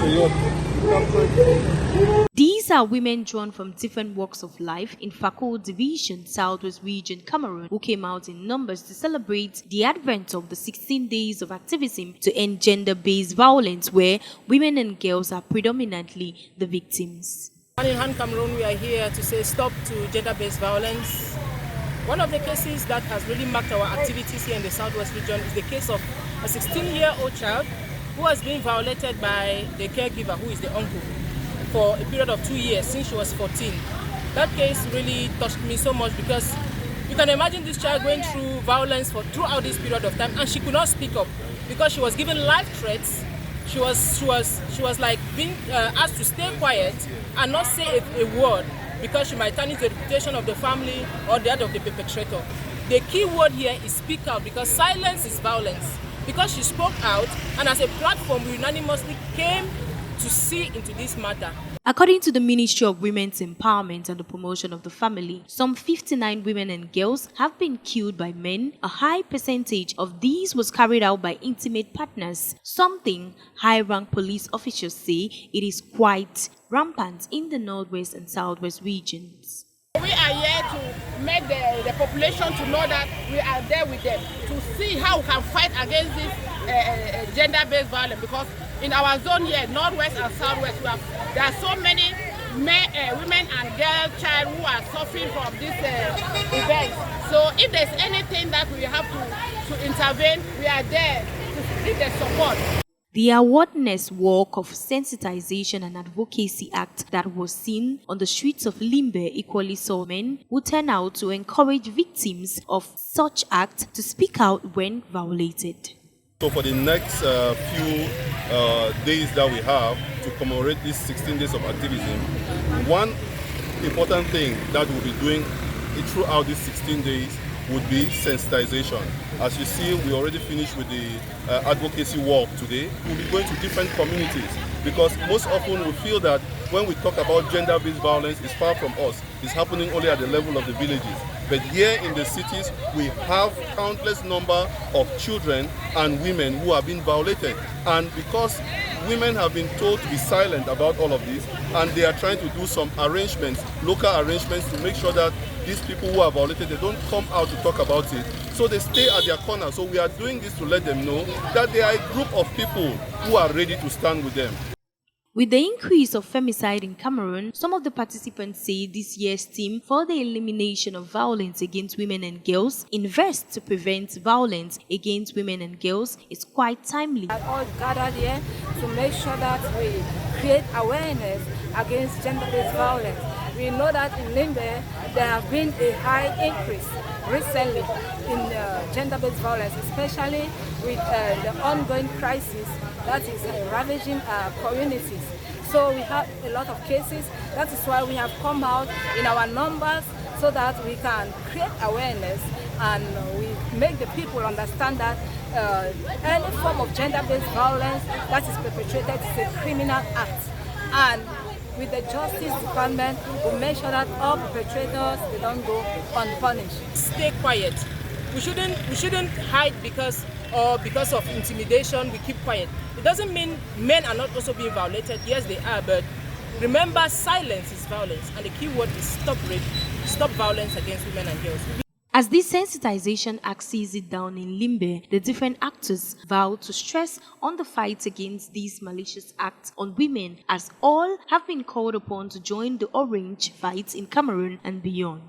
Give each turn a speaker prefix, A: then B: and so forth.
A: OGCEYOD Cameroon.
B: These are women drawn from different walks of life in Fako Division, Southwest Region, Cameroon, who came out in numbers to celebrate the advent of the 16 days of activism to end gender-based violence, where women and girls are predominantly the victims.
C: In Cameroon, we are here to say stop to gender-based violence. One of the cases that has really marked our activities here in the Southwest region is the case of a 16-year-old child who has been violated by the caregiver, who is the uncle, for a period of 2 years since she was 14. That case really touched me so much because you can imagine this child going through violence throughout this period of time, and she could not speak up because she was given life threats. She was like being asked to stay quiet and not say a word because she might tarnish the reputation of the family or that of the perpetrator. The key word here is speak out, because silence is violence. Because she spoke out, and as a platform, we unanimously came to see into this matter.
B: According to the Ministry of Women's Empowerment and the Promotion of the Family, some 59 women and girls have been killed by men. A high percentage of these was carried out by intimate partners, something high-rank police officials say it is quite rampant in the Northwest and Southwest regions.
D: We are here to make the population to know that we are there with them, to see how we can fight against this gender-based violence, because in our zone here, Northwest and Southwest, there are so many women and girl child who are suffering from this event. So if there's anything that we have to intervene, we are there to give the support.
B: The awareness walk of sensitization and advocacy act that was seen on the streets of Limbe equally saw men who turn out to encourage victims of such acts to speak out when violated.
A: So for the next few days that we have to commemorate these 16 days of activism, one important thing that we'll be doing throughout these 16 days would be sensitization. As you see, we already finished with the advocacy walk today. We'll be going to different communities, because most often we feel that when we talk about gender-based violence, it's far from us. It's happening only at the level of the villages. But here in the cities, we have countless number of children and women who have been violated. And because women have been told to be silent about all of this, and they are trying to do some arrangements, local arrangements, to make sure that these people who are violated, they don't come out to talk about it. So they stay at their corner. So we are doing this to let them know that there are a group of people who are ready to stand with them.
B: With the increase of femicide in Cameroon, some of the participants say this year's theme for the elimination of violence against women and girls, invest to prevent violence against women and girls, is quite timely.
E: We are all gathered here to make sure that we create awareness against gender-based violence. We know that in Limbe there have been a high increase recently in gender-based violence, especially with the ongoing crisis that is ravaging our communities. So we have a lot of cases. That is why we have come out in our numbers, so that we can create awareness and we make the people understand that any form of gender-based violence that is perpetrated is a criminal act. And with the Justice Department, we make sure that all perpetrators, they don't go unpunished.
C: Stay quiet. We shouldn't hide because of intimidation. We keep quiet. It doesn't mean men are not also being violated. Yes, they are, but remember, silence is violence, and the key word is stop rape, stop violence against women and girls.
B: As this sensitization act sees it down in Limbe, the different actors vow to stress on the fight against these malicious acts on women, as all have been called upon to join the orange fight in Cameroon and beyond.